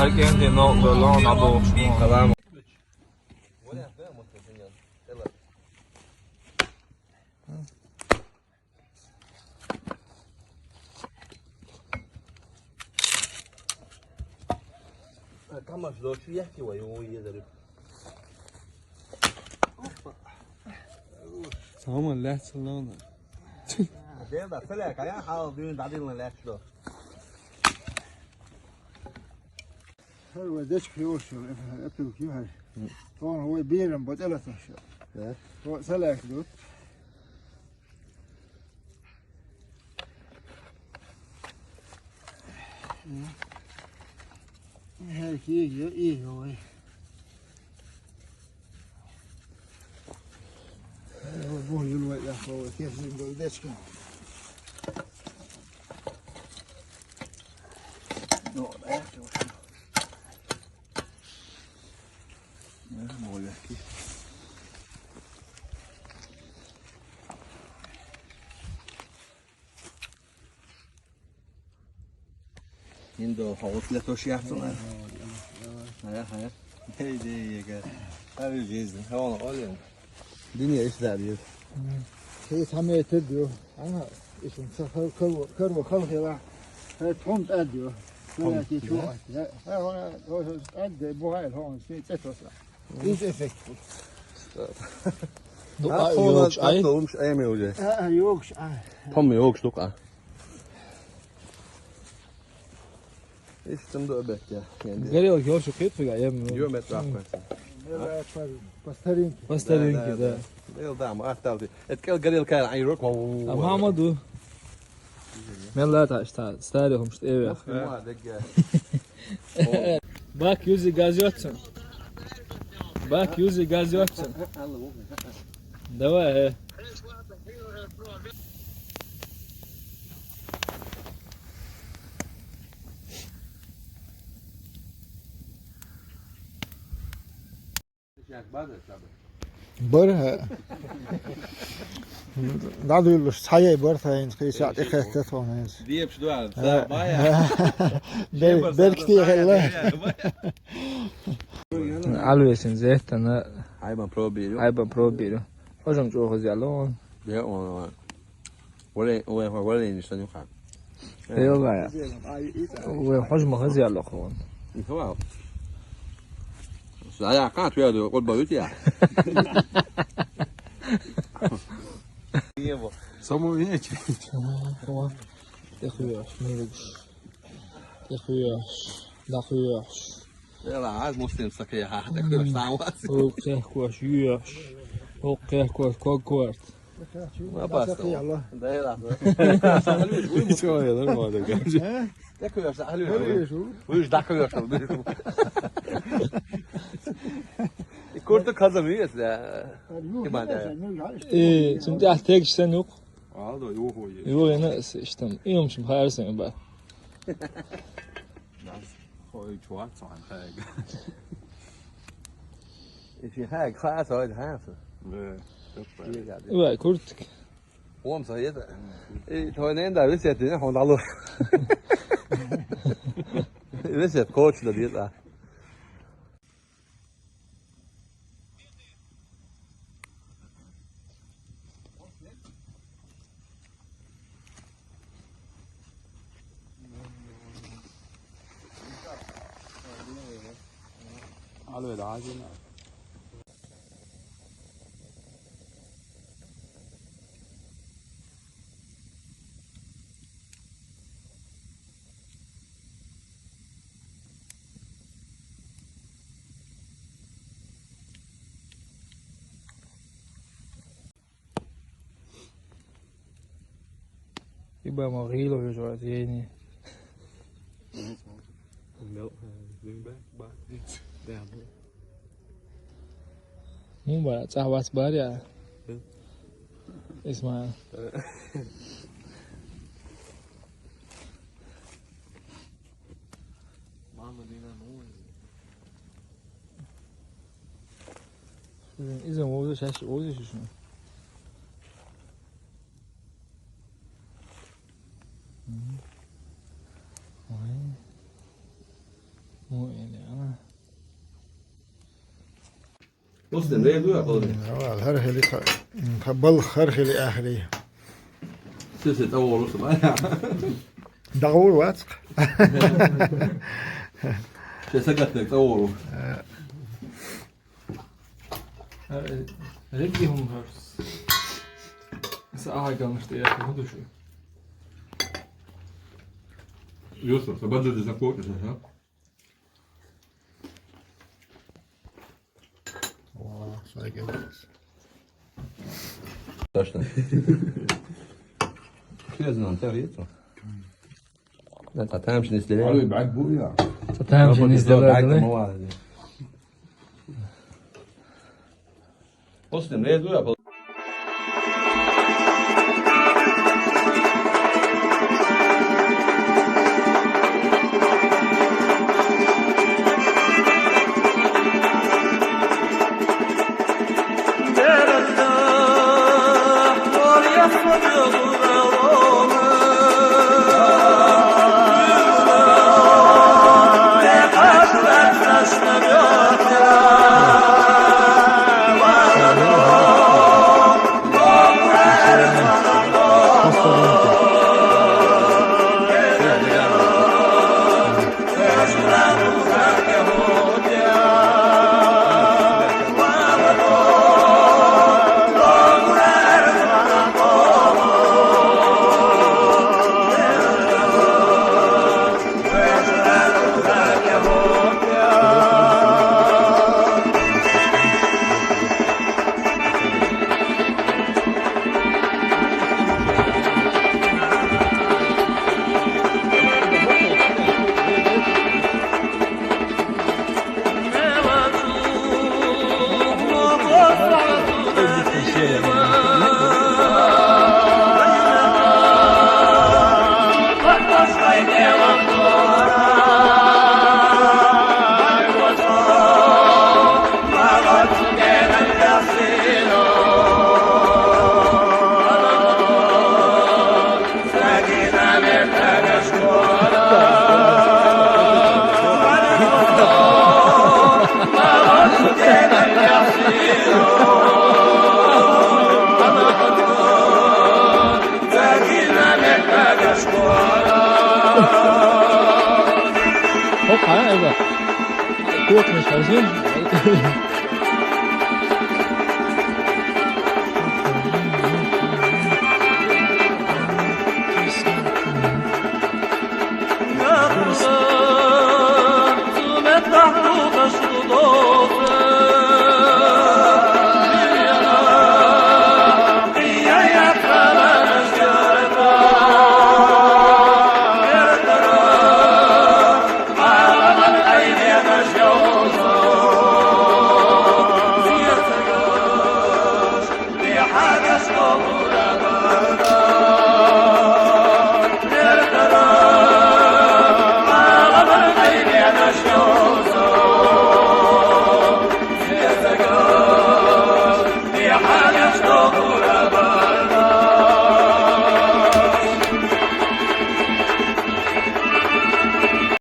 herkent in de land abo. Tamam. كم شلون شو يحكي ويضرب Tamam lähtsin lan. ده ده طلع كان حاول دين بعدين لا شلون هو دش في وشه أبتو كيو هاي طبعا هو بيرم بدل تنشأ هو سلاك دوت هاي كي إيه هو هو بوه يلوي يا هو كيف يقول دش كان نو ده بقول لك عنده حوصلة توشيحتنا هيا هي يا جماعة هاي جيزن هون قالين الدنيا ايش ذا بيو هي تعمل تديو أنا إيش نسخر كرو خلقي واحد هاي تحوم تأديو سلاكي شو هاي هو أدي بوهاي هون سنين تتوسع إيش إفكت يوكش مش اي موجه يوكش هم يوكش دقة ايش تمدو ابك يا يعني Geliyor ki hoşu kıyıp ya yem. يوم يطلع بسترين كده. يلا دعم اختار اتكل قليل كان عيروك Mahmudu. Men la ta işte stadium işte evet. Bak yüzü gaz yatsın. Bak yüzü gaz yatsın. Deva he. برها دادو يلوش صحيح برثا ينقيس يعطي خير تطون دي بشدو على بايع بلكتي الله Alvesin zeytana عيبا بروبي ayba probiru. Hocam çok güzel lan. ده ولا ينشان يخاف Eyvallah ya. Ve hocam güzel lan. هو سايا قاعد يا دو قول بيوت يا Tamam Yakıyor. Yakıyor. يلا عايز مسلم سكية هذا كل ساعات Yakıyor. Yiyor. Yakıyor. Kokort. ما بس ده يلا Hiç oyalar mı adam gelmiş? ده كل ساعة ويش ده كل ساعة كورت kazanıyor ya. Şimdi tek işten yok. هذا يوه Yok yani işte iyiymişim her sene bak. هاي شوات صار حاجة في حاجة خلاص هاي حاسة Evet kurtuk. هو مصيد تونين ده لسه تنين هون ضلوا لسه كوتش ده بيطلع Alve de acil. يبقى مغيل ويجوع يعني مو بقى صاحب بار يا اسمع إذا ما وزش هش وزش شنو مو مسلم ليه دو يقول هرهلي خبل هرهلي آخري سلسلة أول وصل دغور واتق شو سقطك أول رجلهم هرس ساعة gelmiş diye bunu düşün. Yusuf, تبدل إذا كنت ها Точно. Серьезно, он теоретически. لا تعتمش نسلي. قالوا يبعد بويا. تعتمش نسلي. مسلم ليه دو Hop, ha, ewa. Kook, mis, was doen?